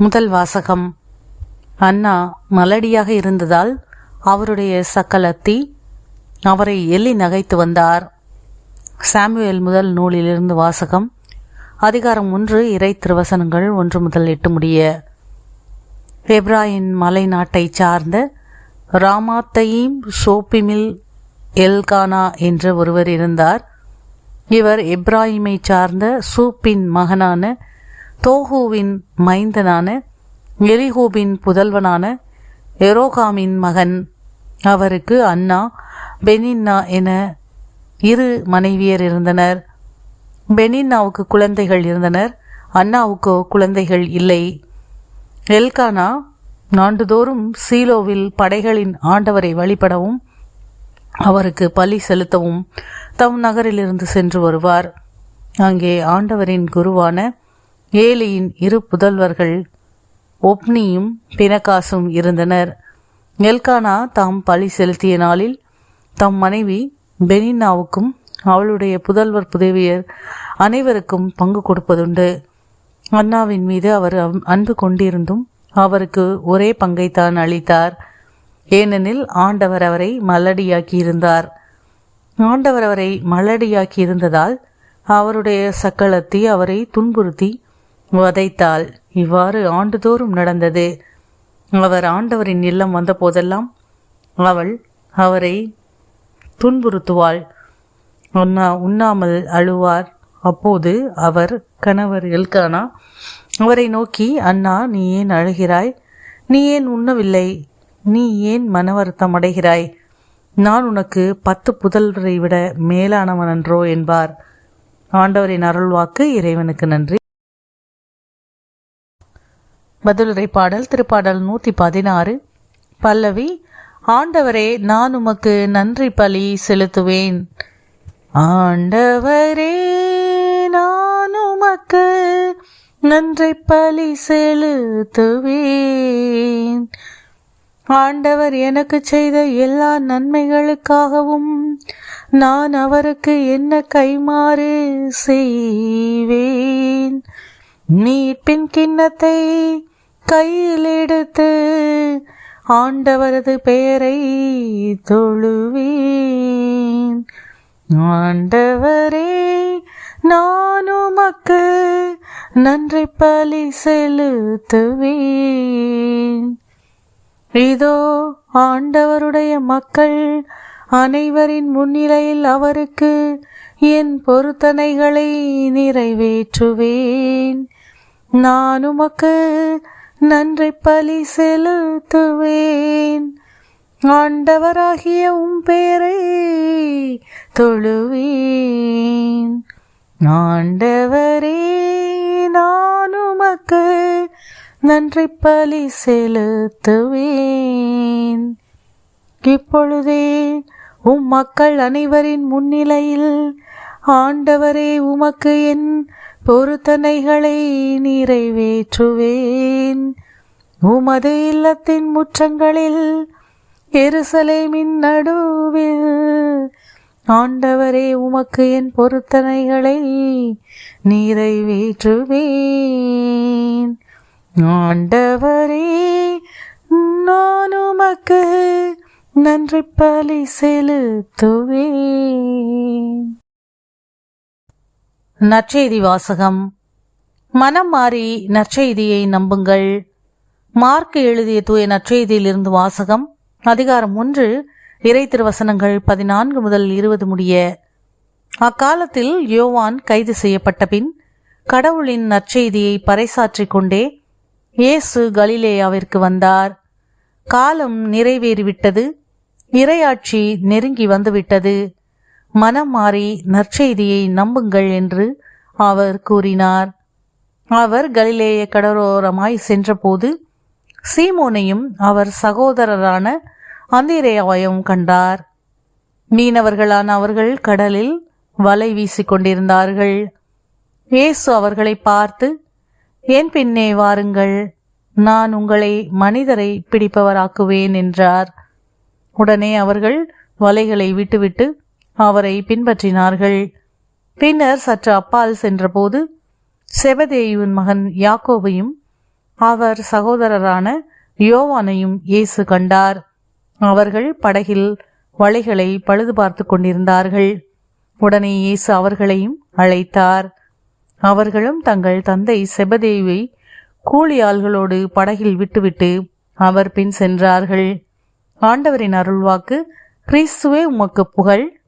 முதல் வாசகம். அன்னா மலடியாக இருந்ததால் அவருடைய சக்கலத்தி அவரை எள்ளி நகைத்து வந்தார். சாமுவேல் முதல் நூலிலிருந்து வாசகம். அதிகாரம் 1, இறை திருவசனங்கள் 1 முதல் 8 முடிய. எப்ராயின் மலை நாட்டை சார்ந்த ராமாத்தையும் சோப்பிமில் எல்கானா என்ற ஒருவர் இருந்தார். இவர் எப்ராயிமை சார்ந்த சூப்பின் மகனான தோஹூவின் மைந்தனான எலிஹூபின் புதல்வனான எரோகாமின் மகன். அவருக்கு அன்னா, பெனின்னா என 2 மனைவியர் இருந்தனர். பெனின்னாவுக்கு குழந்தைகள் இருந்தனர், அன்னாவுக்கோ குழந்தைகள் இல்லை. எல்கானா ஆண்டுதோறும் சீலோவில் படைகளின் ஆண்டவரை வழிபடவும் அவருக்கு பலி செலுத்தவும் தம் நகரிலிருந்து சென்று வருவார். அங்கே ஆண்டவரின் குருவான ஏலியின் 2 புதல்வர்கள் ஒப்னியும் பினகாசும் இருந்தனர். எல்கானா தாம் பலி செலுத்திய நாளில் தம் மனைவி பெனின்னாவுக்கும் அவளுடைய புதல்வர் புதவியர் அனைவருக்கும் பங்கு கொடுப்பதுண்டு. அன்னாவின் மீது அவர் அன்பு கொண்டிருந்தும் அவருக்கு ஒரே பங்கைத்தான் அளித்தார். ஏனெனில் ஆண்டவர் அவரை மலடியாக்கி இருந்தார். ஆண்டவர் அவரை மலடியாக்கி இருந்ததால் அவருடைய சக்களத்தி அவரை துன்புறுத்தி வதைத்தாள். இவ்வாறு ஆண்டுதோறும் நடந்தது. அவர் ஆண்டவரின் இல்லம் வந்த போதெல்லாம் அவள் அவரை துன்புறுத்துவாள். அன்னா உண்ணாமல் அழுவார். அப்போது அவர் கணவர் எல்கானா அவரை நோக்கி, அன்னா, நீ ஏன் அழுகிறாய்? நீ ஏன் உண்ணவில்லை? நீ ஏன் மனவருத்தம் அடைகிறாய்? நான் உனக்கு 10 புதல்வரை விட மேலானவனன்றோ என்பார். ஆண்டவரின் அருள்வாக்கு. இறைவனுக்கு நன்றி. பதிலுரை பாடல். திருப்பாடல் 116. பல்லவி. ஆண்டவரே, நான் உமக்கு நன்றி பலி செலுத்துவேன். ஆண்டவரே, நான் உமக்கு நன்றி பலி செலுத்துவேன். ஆண்டவர் எனக்கு செய்த எல்லா நன்மைகளுக்காகவும் நான் அவருக்கு என்ன கைமாறு செய்வேன். மீட்பின் கிண்ணத்தை கையில் எடுத்து ஆண்டவரது பெயரை தொழுவேன். ஆண்டவரே, நான் உமக்கு நன்றி பலி செலுத்துவேன். இதோ ஆண்டவருடைய மக்கள் அனைவரின் முன்னிலையில் அவருக்கு என் பொருத்தனைகளை நிறைவேற்றுவேன். நான் உமக்கு நன்றி பலி செலுத்துவேன். ஆண்டவராகிய உம் பெயரை தொழுவேன். ஆண்டவரே, நான் உமக்கு நன்றி பலி செலுத்துவேன். இப்பொழுதே உம் மக்கள் அனைவரின் முன்னிலையில் ஆண்டவரே உமக்கு என் பொருத்தனைகளை நிறைவேற்றுவேன். உமது இல்லத்தின் முற்றங்களில் எருசலேமின் நடுவில் ஆண்டவரே உமக்கு என் பொருத்தனைகளை நிறைவேற்றுவேன். ஆண்டவரே, நான் உமக்கு நன்றி பலி செலுத்துவேன். நற்செய்தி வாசகம். மனம் மாறி நற்செய்தியை நம்புங்கள். மார்க் எழுதிய தூய நற்செய்தியிலிருந்து வாசகம். அதிகாரம் 1, இறை திருவசனங்கள் 14 முதல் 20 முடிய. அக்காலத்தில் யோவான் கைது செய்யப்பட்ட பின் கடவுளின் நற்செய்தியை பறைசாற்றிக் கொண்டே இயேசு கலிலேயாவிற்கு வந்தார். காலம் நிறைவேறிவிட்டது, இறையாட்சி நெருங்கி வந்துவிட்டது, மனம் மாறி நற்செய்தியை நம்புங்கள் என்று அவர் கூறினார். அவர் கலிலேய கடலோரமாய் சென்றபோது சீமோனையும் அவர் சகோதரரான அந்திரேயாவையும் கண்டார். மீனவர்களான அவர்கள் கடலில் வலை வீசிக் கொண்டிருந்தார்கள். இயேசு அவர்களை பார்த்து, என் பின்னே வாருங்கள், நான் உங்களை மனிதரை பிடிப்பவராக்குவேன் என்றார். உடனே அவர்கள் வலைகளை விட்டுவிட்டு அவரை பின்பற்றினார்கள். பின்னர் சற்று அப்பால் சென்றபோது செபதேயுவின் மகன் யாக்கோபையும் அவர் சகோதரரான யோவானையும் இயேசு கண்டார். அவர்கள் படகில் வலைகளை பழுது பார்த்து கொண்டிருந்தார்கள். உடனே இயேசு அவர்களையும் அழைத்தார். அவர்களும் தங்கள் தந்தை செபதேயுவை கூலி ஆள்களோடு படகில் விட்டுவிட்டு அவர் பின் சென்றார்கள். ஆண்டவரின் அருள்வாக்கு. கிறிஸ்துவே உமக்கு புகழ்.